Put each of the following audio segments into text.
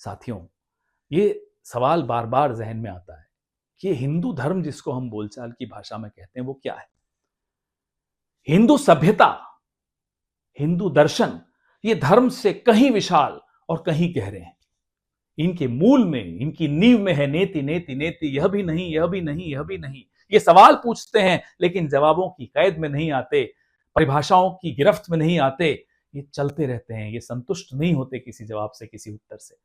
साथियों, ये सवाल बार बार जहन में आता है कि हिंदू धर्म जिसको हम बोलचाल की भाषा में कहते हैं वो क्या है। हिंदू सभ्यता, हिंदू दर्शन, ये धर्म से कहीं विशाल और कहीं गहरे हैं। इनके मूल में, इनकी नींव में है नेति नेति नेति, यह भी नहीं, यह भी नहीं, यह भी नहीं। ये सवाल पूछते हैं लेकिन जवाबों की कैद में नहीं आते, परिभाषाओं की गिरफ्त में नहीं आते। ये चलते रहते हैं, ये संतुष्ट नहीं होते किसी जवाब से, किसी उत्तर से।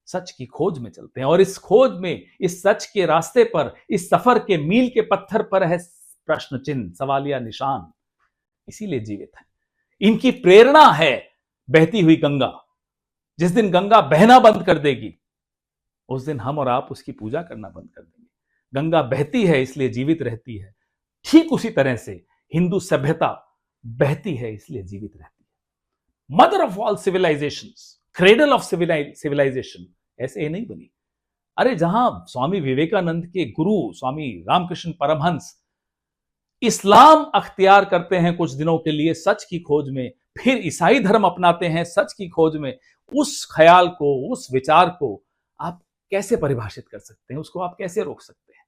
सच की खोज में चलते हैं और इस खोज में, इस सच के रास्ते पर, इस सफर के मील के पत्थर पर है प्रश्न चिन्ह, सवालिया निशान। इसीलिए जीवित है। इनकी प्रेरणा है बहती हुई गंगा। जिस दिन गंगा बहना बंद कर देगी उस दिन हम और आप उसकी पूजा करना बंद कर देंगे। गंगा बहती है इसलिए जीवित रहती है। ठीक उसी तरह से हिंदू सभ्यता बहती है इसलिए जीवित रहती है। Mother of all civilisations, cradle of civilisation ऐसे ही नहीं बनी। अरे जहां स्वामी विवेकानंद के गुरु स्वामी रामकृष्ण परमहंस इस्लाम अख्तियार करते हैं कुछ दिनों के लिए सच की खोज में, फिर ईसाई धर्म अपनाते हैं सच की खोज में, उस ख्याल को, उस विचार को आप कैसे परिभाषित कर सकते हैं? उसको आप कैसे रोक सकते हैं?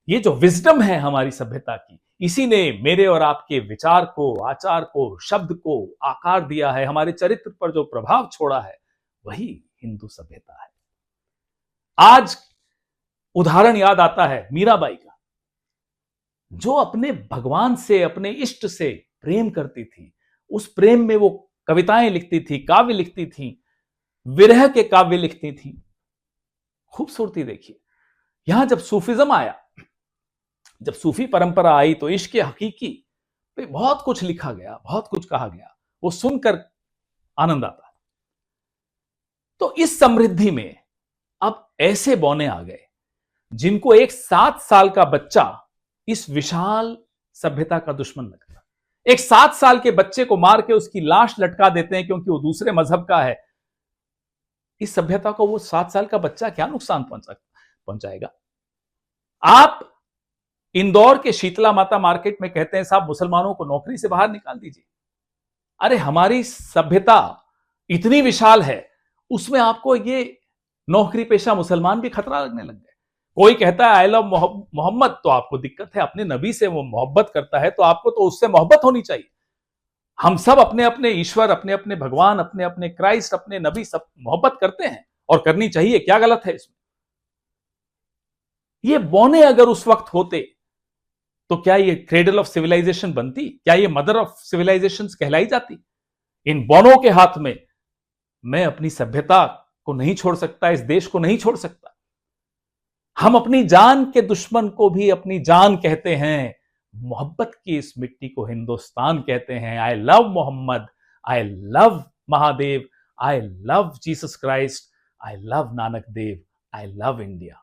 ये जो विजडम है हमारी सभ्यता की, इसी ने मेरे और आपके विचार को, आचार को, शब्द को आकार दिया है। हमारे चरित्र पर जो प्रभाव छोड़ा है वही हिंदू सभ्यता है। आज उदाहरण याद आता है मीराबाई का, जो अपने भगवान से, अपने इष्ट से प्रेम करती थी। उस प्रेम में वो कविताएं लिखती थी, काव्य लिखती थी, विरह के काव्य लिखती थी। खूबसूरती देखिए। यहां जब सूफिज्म आया, जब सूफी परंपरा आई तो इश्क हकीकी पे बहुत कुछ लिखा गया, बहुत कुछ कहा गया। वो सुनकर आनंद आता है। तो इस समृद्धि में अब ऐसे बौने आ गए जिनको एक 7 साल का बच्चा इस विशाल सभ्यता का दुश्मन लगता। एक 7 साल के बच्चे को मार के उसकी लाश लटका देते हैं क्योंकि वो दूसरे मजहब का है। इस सभ्यता को वो 7 साल का बच्चा क्या नुकसान पहुंचाएगा? आप इंदौर के शीतला माता मार्केट में कहते हैं साहब मुसलमानों को नौकरी से बाहर निकाल दीजिए। अरे हमारी सभ्यता इतनी विशाल है, उसमें आपको ये नौकरी पेशा मुसलमान भी खतरा लगने लग गए। कोई कहता है आई लव मोहम्मद, तो आपको दिक्कत है। अपने नबी से वो मोहब्बत करता है तो आपको तो उससे मोहब्बत होनी चाहिए। हम सब अपने अपने ईश्वर, अपने अपने भगवान, अपने अपने क्राइस्ट, अपने नबी, सब मोहब्बत करते हैं और करनी चाहिए। क्या गलत है इसमें? ये बौने अगर उस वक्त होते तो क्या ये क्रेडल ऑफ सिविलाइजेशन बनती? क्या ये मदर ऑफ सिविलाइजेशन कहलाई जाती? इन बौनों के हाथ में मैं अपनी सभ्यता को नहीं छोड़ सकता, इस देश को नहीं छोड़ सकता। हम अपनी जान के दुश्मन को भी अपनी जान कहते हैं। मोहब्बत की इस मिट्टी को हिंदुस्तान कहते हैं। I love Mohammad, I love Mahadev, I love Jesus Christ, I love Nanak Dev, I love India.